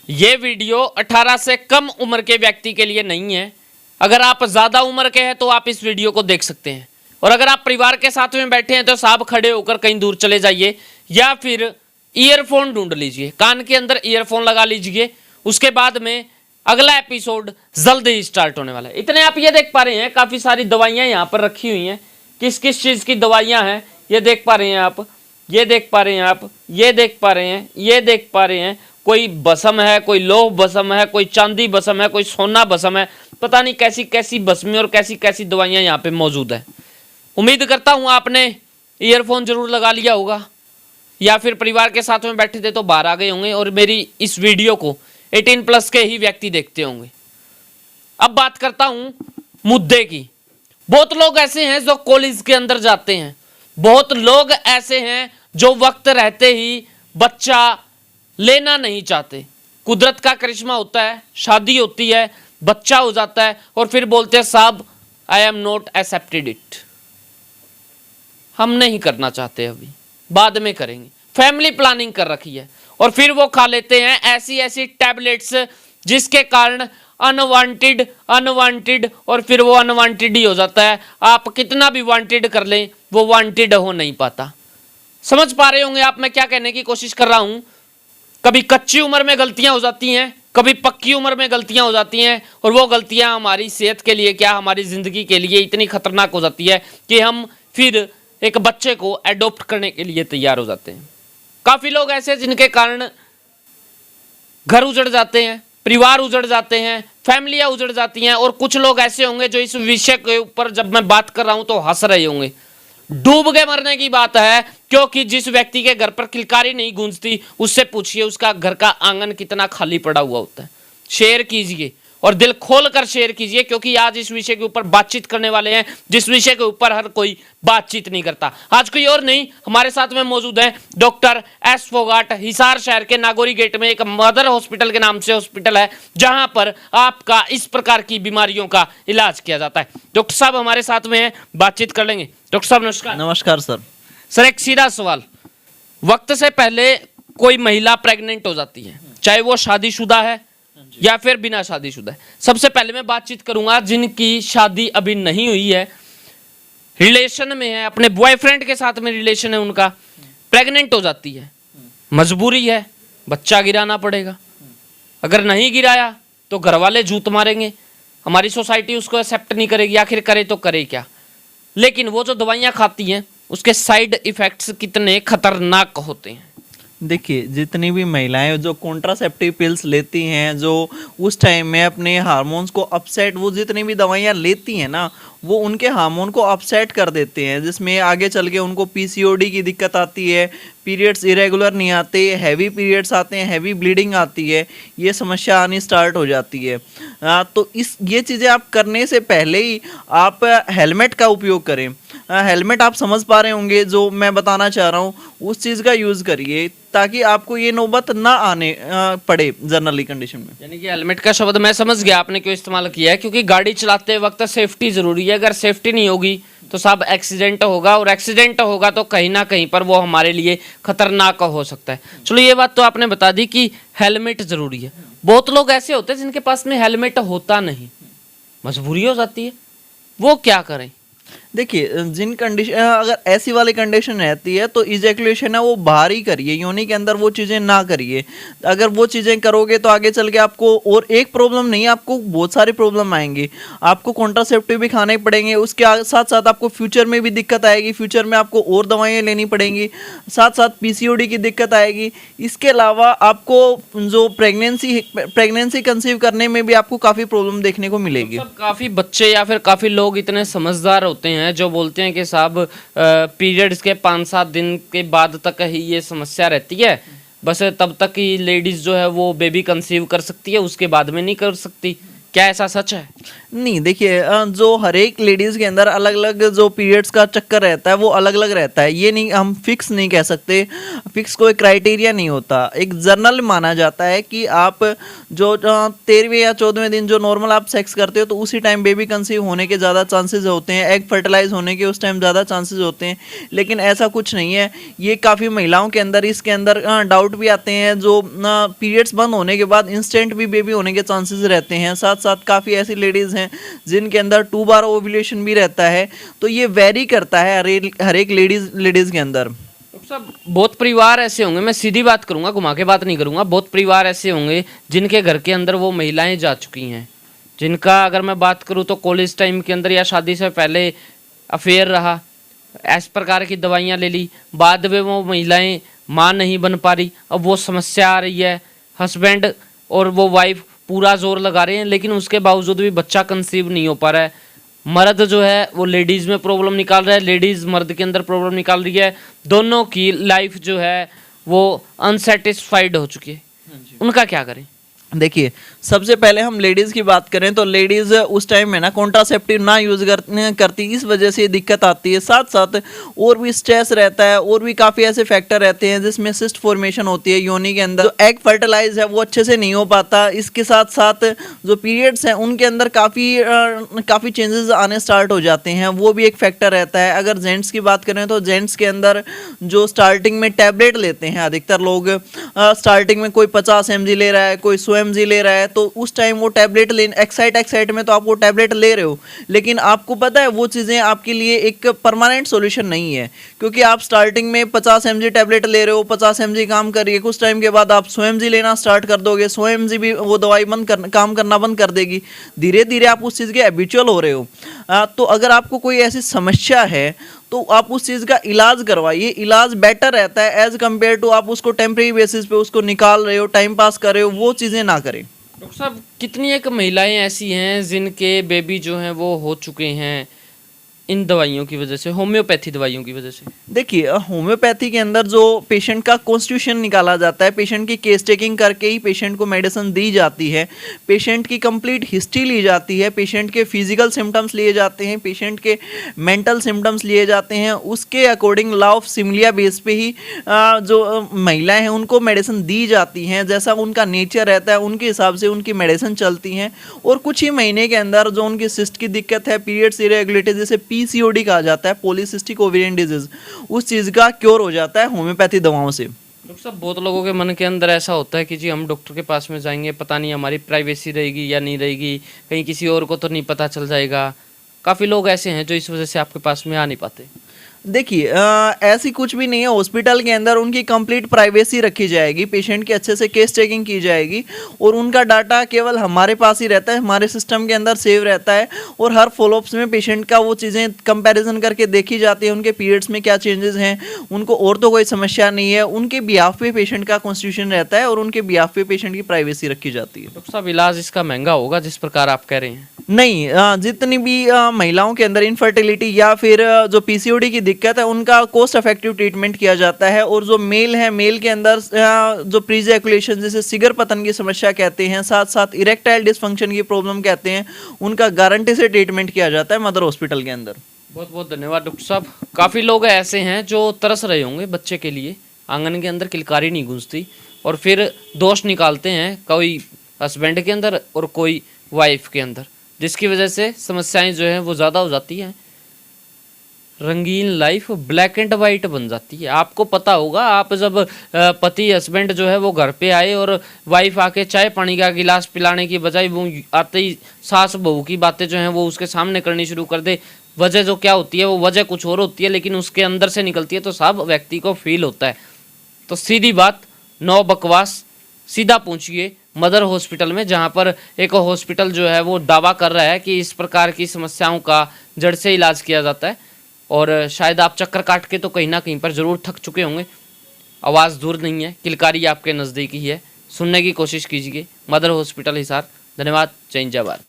ये वीडियो 18 से कम उम्र के व्यक्ति के लिए नहीं है। अगर आप ज़्यादा उम्र के हैं तो आप इस वीडियो को देख सकते हैं, और अगर आप परिवार के साथ में बैठे हैं तो साहब खड़े होकर कहीं दूर चले जाइए या फिर ईयरफोन ढूंढ लीजिए, कान के अंदर ईयरफोन लगा लीजिए। उसके बाद में अगला एपिसोड जल्द ही स्टार्ट होने वाला है। इतने आप ये देख पा रहे हैं काफ़ी सारी दवाइयाँ यहाँ पर रखी हुई हैं। किस किस चीज़ की दवाइयाँ हैं ये देख पा रहे हैं आप, ये देख पा रहे हैं आप, ये देख पा रहे हैं, ये देख पा रहे हैं। कोई भस्म है, कोई लोह भस्म है, कोई चांदी भस्म है, कोई सोना भस्म है, पता नहीं कैसी कैसी भस्में और कैसी कैसी दवाइयाँ यहाँ पे मौजूद है। उम्मीद करता हूँ आपने ईयरफोन जरूर लगा लिया होगा या फिर परिवार के साथ में बैठे थे तो बाहर आ गए होंगे और मेरी इस वीडियो को 18+ के ही व्यक्ति देखते होंगे। अब बात करता हूँ मुद्दे की। बहुत लोग ऐसे हैं जो कॉलेज के अंदर जाते हैं, बहुत लोग ऐसे हैं जो वक्त रहते ही बच्चा लेना नहीं चाहते। कुदरत का करिश्मा होता है, शादी होती है, बच्चा हो जाता है और फिर बोलते हैं साहब I am not accepted it, हम नहीं करना चाहते, अभी बाद में करेंगे। फैमिली प्लानिंग कर रखी है और फिर वो खा लेते हैं ऐसी ऐसी टैबलेट्स जिसके कारण अनवांटेड और फिर वो अनवांटेड ही हो जाता है। आप कितना भी वांटेड कर लें वो वांटेड हो नहीं पाता। समझ पा रहे होंगे आप मैं क्या कहने की कोशिश कर रहा हूं। कभी कच्ची उम्र में गलतियां हो जाती हैं, कभी पक्की उम्र में गलतियां हो जाती हैं, और वो गलतियां हमारी सेहत के लिए क्या हमारी ज़िंदगी के लिए इतनी खतरनाक हो जाती है कि हम फिर एक बच्चे को एडॉप्ट करने के लिए तैयार हो जाते हैं। काफ़ी लोग ऐसे जिनके कारण घर उजड़ जाते हैं, परिवार उजड़ जाते हैं, फैमिलियां उजड़ जाती हैं, और कुछ लोग ऐसे होंगे जो इस विषय के ऊपर जब मैं बात कर रहा हूं तो हंस रहे होंगे। डूब के मरने की बात है, क्योंकि जिस व्यक्ति के घर पर किलकारी नहीं गूंजती उससे पूछिए उसका घर का आंगन कितना खाली पड़ा हुआ होता है। शेयर कीजिए और दिल खोल कर शेयर कीजिए, क्योंकि आज इस विषय के ऊपर बातचीत करने वाले हैं जिस विषय के ऊपर हर कोई बातचीत नहीं करता। आज कोई और नहीं, हमारे साथ में मौजूद है डॉक्टर एस फोगाट। हिसार शहर के नागौरी गेट में एक मदर हॉस्पिटल के नाम से हॉस्पिटल है जहां पर आपका इस प्रकार की बीमारियों का इलाज किया जाता है। डॉक्टर साहब हमारे साथ में हैं, बातचीत कर लेंगे। डॉक्टर साहब नमस्कार। नमस्कार सर। सर एक सीधा सवाल, वक्त से पहले कोई महिला प्रेग्नेंट हो जाती है, चाहे वो शादीशुदा है या फिर बिना शादीशुदा है। सबसे पहले मैं बातचीत करूंगा जिनकी शादी अभी नहीं हुई है, रिलेशन में है, अपने बॉयफ्रेंड के साथ में रिलेशन है, उनका प्रेग्नेंट हो जाती है, मजबूरी है, बच्चा गिराना पड़ेगा। अगर नहीं गिराया तो घर वाले जूत मारेंगे, हमारी सोसाइटी उसको एक्सेप्ट नहीं करेगी, आखिर करे तो करे क्या। लेकिन वो जो दवाइयाँ खाती हैं उसके साइड इफेक्ट्स कितने खतरनाक होते हैं। देखिए, जितनी भी महिलाएं जो कॉन्ट्रासेप्टिव पिल्स लेती हैं, जो उस टाइम में अपने हार्मोन्स को अपसेट, वो जितनी भी दवाइयाँ लेती हैं ना, वो उनके हार्मोन को अपसेट कर देते हैं, जिसमें आगे चल के उनको पीसीओडी की दिक्कत आती है, पीरियड्स इरेगुलर नहीं आते, हैवी पीरियड्स आते हैं, हैवी ब्लीडिंग आती है, ये समस्या आनी स्टार्ट हो जाती है। तो ये चीज़ें आप करने से पहले ही आप हेलमेट का उपयोग करें। हेलमेट आप समझ पा रहे होंगे जो मैं बताना चाह रहा हूँ, उस चीज़ का यूज़ करिए ताकि आपको ये नौबत ना आने पड़े जनरली कंडीशन में। यानी कि हेलमेट का शब्द मैं समझ गया आपने क्यों इस्तेमाल किया है, क्योंकि गाड़ी चलाते वक्त सेफ्टी जरूरी है। अगर सेफ्टी नहीं होगी तो साहब एक्सीडेंट होगा, और एक्सीडेंट होगा तो कहीं ना कहीं पर वो हमारे लिए खतरनाक हो सकता है। चलो ये बात तो आपने बता दी कि हेलमेट जरूरी है। बहुत लोग ऐसे होते हैं जिनके पास में हेलमेट होता नहीं, मजबूरी हो जाती है, वो क्या करें। देखिए, जिन कंडीशन अगर ऐसी वाली कंडीशन रहती है तो इजैकुलेशन है वो बाहर ही करिए, योनि के अंदर वो चीज़ें ना करिए। अगर वो चीज़ें करोगे तो आगे चल के आपको और एक प्रॉब्लम नहीं, आपको बहुत सारे प्रॉब्लम आएंगे। आपको कॉन्ट्रासेप्टिव भी खाने पड़ेंगे, उसके साथ साथ आपको फ्यूचर में भी दिक्कत आएगी, फ्यूचर में आपको और दवाइयाँ लेनी पड़ेंगी, साथ साथ पीसीओडी की दिक्कत आएगी। इसके अलावा आपको जो प्रेगनेंसी कंसीव करने में भी आपको काफ़ी प्रॉब्लम देखने को मिलेगी। काफ़ी बच्चे या फिर काफ़ी लोग इतने समझदार होते हैं जो बोलते हैं कि साहब पीरियड्स के 5-7 दिन के बाद तक ही ये समस्या रहती है, बस तब तक ही लेडीज़ जो है वो बेबी कंसीव कर सकती है, उसके बाद में नहीं कर सकती। क्या ऐसा सच है? नहीं, देखिए जो हर एक लेडीज़ के अंदर अलग अलग जो पीरियड्स का चक्कर रहता है वो अलग अलग रहता है। ये नहीं, हम फिक्स नहीं कह सकते, फिक्स कोई क्राइटेरिया नहीं होता। एक जर्नल माना जाता है कि आप जो 13वें या 14वें दिन जो नॉर्मल आप सेक्स करते हो तो उसी टाइम बेबी कंसीव होने के ज़्यादा चांसेस होते हैं, एग फर्टिलाइज होने के उस टाइम ज़्यादा चांसेस होते हैं। लेकिन ऐसा कुछ नहीं है। ये काफ़ी महिलाओं के अंदर इसके अंदर डाउट भी आते हैं, जो पीरियड्स बंद होने के बाद इंस्टेंट भी बेबी होने के चांसेस रहते हैं। साथ साथ काफ़ी ऐसी लेडीज़ हैं जिनके अंदर 2 बार ओव्यूलेशन भी रहता है। तो ये वेरी करता है हर एक लेडीज़ के अंदर। डॉक्टर साहब, बहुत परिवार ऐसे होंगे, मैं सीधी बात करूंगा, घुमा के बात नहीं करूंगा, बहुत परिवार ऐसे होंगे जिनके घर के अंदर वो महिलाएं जा चुकी हैं, जिनका अगर मैं बात करूं तो कॉलेज टाइम के अंदर या शादी से पहले अफेयर रहा, इस प्रकार की दवाइयां ले ली, बाद में वो महिलाएं माँ नहीं बन पा रही, अब वो समस्या आ रही है, हस्बैंड और वो वाइफ पूरा जोर लगा रहे हैं लेकिन उसके बावजूद भी बच्चा कंसीव नहीं हो पा रहा है। मर्द जो है वो लेडीज़ में प्रॉब्लम निकाल रहा है, लेडीज़ मर्द के अंदर प्रॉब्लम निकाल रही है, दोनों की लाइफ जो है वो अनसेटिस्फाइड हो चुकी है। उनका क्या करें? देखिए, सबसे पहले हम लेडीज़ की बात करें तो लेडीज़ उस टाइम में ना कॉन्ट्रासेप्टिव ना यूज़ करती, इस वजह से दिक्कत आती है। साथ साथ और भी स्ट्रेस रहता है, और भी काफ़ी ऐसे फैक्टर रहते हैं जिसमें सिस्ट फॉर्मेशन होती है योनि के अंदर, जो एग फर्टिलाइज है वो अच्छे से नहीं हो पाता। इसके साथ साथ जो पीरियड्स हैं उनके अंदर काफ़ी चेंजेस आने स्टार्ट हो जाते हैं, वो भी एक फैक्टर रहता है। अगर जेंट्स की बात करें तो जेंट्स के अंदर जो स्टार्टिंग में टैबलेट लेते हैं अधिकतर लोग, स्टार्टिंग में कोई 50 mg ले रहा है, कोई 100 mg ले रहा है, तो उस टाइम वो टैबलेट ले एक्साइट में तो आप वो टैबलेट ले रहे हो, लेकिन आपको पता है वो चीज़ें आपके लिए एक परमानेंट सॉल्यूशन नहीं है, क्योंकि आप स्टार्टिंग में 50 mg टैबलेट ले रहे हो, 50 mg काम कर रही है, कुछ टाइम के बाद आप 100 mg लेना स्टार्ट कर दोगे, 100 mg भी वो दवाई काम करना बंद कर देगी, धीरे धीरे आप उस चीज़ के हैबिचुअल हो रहे हो। तो अगर आपको कोई ऐसी समस्या है तो आप उस चीज़ का इलाज करवाइए, इलाज बेटर रहता है एज कम्पेयर टू आप उसको टेम्परेरी बेसिस पे उसको निकाल रहे हो, टाइम पास कर रहे हो, वो चीज़ें ना करें। डॉक्टर साहब, कितनी एक महिलाएं ऐसी हैं जिनके बेबी जो हैं वो हो चुके हैं इन दवाइयों की वजह से, होम्योपैथी दवाइयों की वजह से? देखिए, होम्योपैथी के अंदर जो पेशेंट का कॉन्स्टिट्यूशन निकाला जाता है, पेशेंट की केस टेकिंग करके ही पेशेंट को मेडिसिन दी जाती है, पेशेंट की कंप्लीट हिस्ट्री ली जाती है, पेशेंट के फिजिकल सिम्टम्स लिए जाते हैं, पेशेंट के मेंटल सिम्टम्स लिए जाते हैं, उसके according law of similia base पे ही जो महिलाएं हैं उनको मेडिसिन दी जाती हैं, जैसा उनका नेचर रहता है उनके हिसाब से उनकी मेडिसिन चलती हैं, और कुछ ही महीने के अंदर जो उनकी सिस्ट की दिक्कत है, पीरियड्स इरेगुलरिटी, जैसे PCOD कहा जाता है, पॉलीसिस्टिक ओवेरियन डिजीज, उस चीज़ का क्योर हो जाता है होम्योपैथी दवाओं से। डॉक्टर साहब, बहुत लोगों के मन के अंदर ऐसा होता है कि जी हम डॉक्टर के पास में जाएंगे, पता नहीं हमारी प्राइवेसी रहेगी या नहीं रहेगी, कहीं किसी और को तो नहीं पता चल जाएगा। काफ़ी लोग ऐसे हैं जो इस वजह से आपके पास में आ नहीं पाते। देखिए, ऐसी कुछ भी नहीं है। हॉस्पिटल के अंदर उनकी कंप्लीट प्राइवेसी रखी जाएगी, पेशेंट की अच्छे से केस टेकिंग की जाएगी, और उनका डाटा केवल हमारे पास ही रहता है, हमारे सिस्टम के अंदर सेव रहता है, और हर फॉलोअप्स में पेशेंट का वो चीज़ें कंपैरिजन करके देखी जाती है, उनके पीरियड्स में क्या चेंजेस हैं, उनको और तो कोई समस्या नहीं है, उनके बिहाफ पे पेशेंट का कॉन्स्टिट्यूशन रहता है और उनके बिहाफ पे पेशेंट की प्राइवेसी रखी जाती है। डॉक्टर साहब, इलाज इसका महंगा होगा जिस प्रकार आप कह रहे हैं? नहीं, जितनी भी महिलाओं के अंदर इनफर्टिलिटी या फिर जो PCOD की दिक्कत है उनका कॉस्ट इफेक्टिव ट्रीटमेंट किया जाता है, और जो मेल है, मेल के अंदर जो प्रीजैकुलेशन जैसे सिगर पतन की समस्या कहते हैं, साथ साथ इरेक्टाइल डिसफंक्शन की प्रॉब्लम कहते हैं, उनका गारंटी से ट्रीटमेंट किया जाता है मदर हॉस्पिटल के अंदर। बहुत बहुत धन्यवाद डॉक्टर साहब। काफ़ी लोग ऐसे हैं जो तरस रहे होंगे बच्चे के लिए, आंगन के अंदर किलकारी नहीं गूंजती, और फिर दोष निकालते हैं कोई हस्बैंड के अंदर और कोई वाइफ के अंदर, जिसकी वजह से समस्याएं जो हैं वो ज़्यादा हो जाती हैं। रंगीन लाइफ ब्लैक एंड वाइट बन जाती है। आपको पता होगा, आप जब पति हस्बैंड जो है वो घर पे आए और वाइफ आके चाय पानी का गिलास पिलाने की बजाय वो आते ही सास बहू की बातें जो हैं वो उसके सामने करनी शुरू कर दे, वजह जो क्या होती है वो वजह कुछ और होती है, लेकिन उसके अंदर से निकलती है तो सब व्यक्ति को फील होता है। तो सीधी बात, नो बकवास, सीधा पूछिए मदर हॉस्पिटल में, जहाँ पर एक हॉस्पिटल जो है वो दावा कर रहा है कि इस प्रकार की समस्याओं का जड़ से इलाज किया जाता है। और शायद आप चक्कर काट के तो कहीं ना कहीं पर ज़रूर थक चुके होंगे। आवाज़ दूर नहीं है, किलकारी आपके नज़दीक ही है, सुनने की कोशिश कीजिए। Mother hospital Hisar. धन्यवाद। जय हिंद, जय भारत।